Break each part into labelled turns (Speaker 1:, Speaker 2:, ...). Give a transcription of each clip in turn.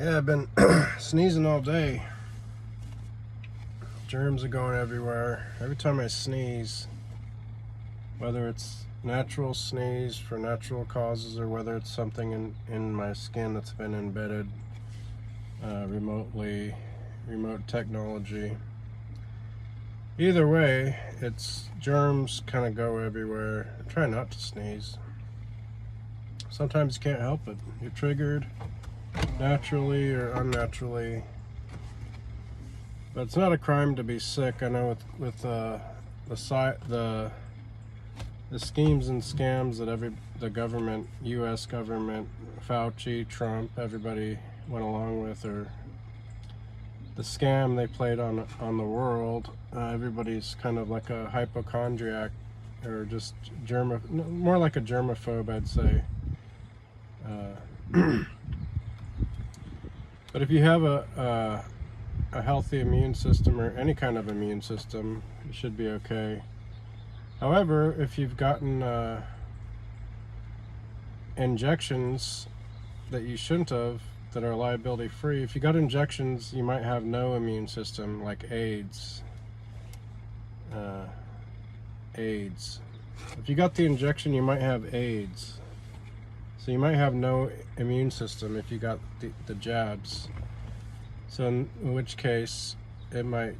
Speaker 1: Yeah, I've been sneezing all day. Germs are going everywhere. Every time I sneeze, whether it's natural sneeze for natural causes or whether it's something in my skin that's been embedded remotely, remote technology. Either way, it's germs kind of go everywhere. I try not to sneeze. Sometimes you can't help it. You're triggered naturally or unnaturally. But it's not a crime to be sick. I know with the schemes and scams that the government, U.S. government, Fauci, Trump, everybody went along with, or the scam they played on the world. Everybody's kind of like a hypochondriac, or just more like a germaphobe, I'd say. But if you have a healthy immune system, or any kind of immune system, you should be okay. However, if you've gotten injections that you shouldn't have, that are liability free, if you got injections, you might have no immune system, like AIDS. AIDS. If you got the injection, you might have AIDS. So you might have no immune system if you got the jabs. So in which case, it might,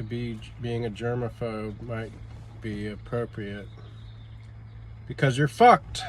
Speaker 1: being a germaphobe might be appropriate, because you're fucked.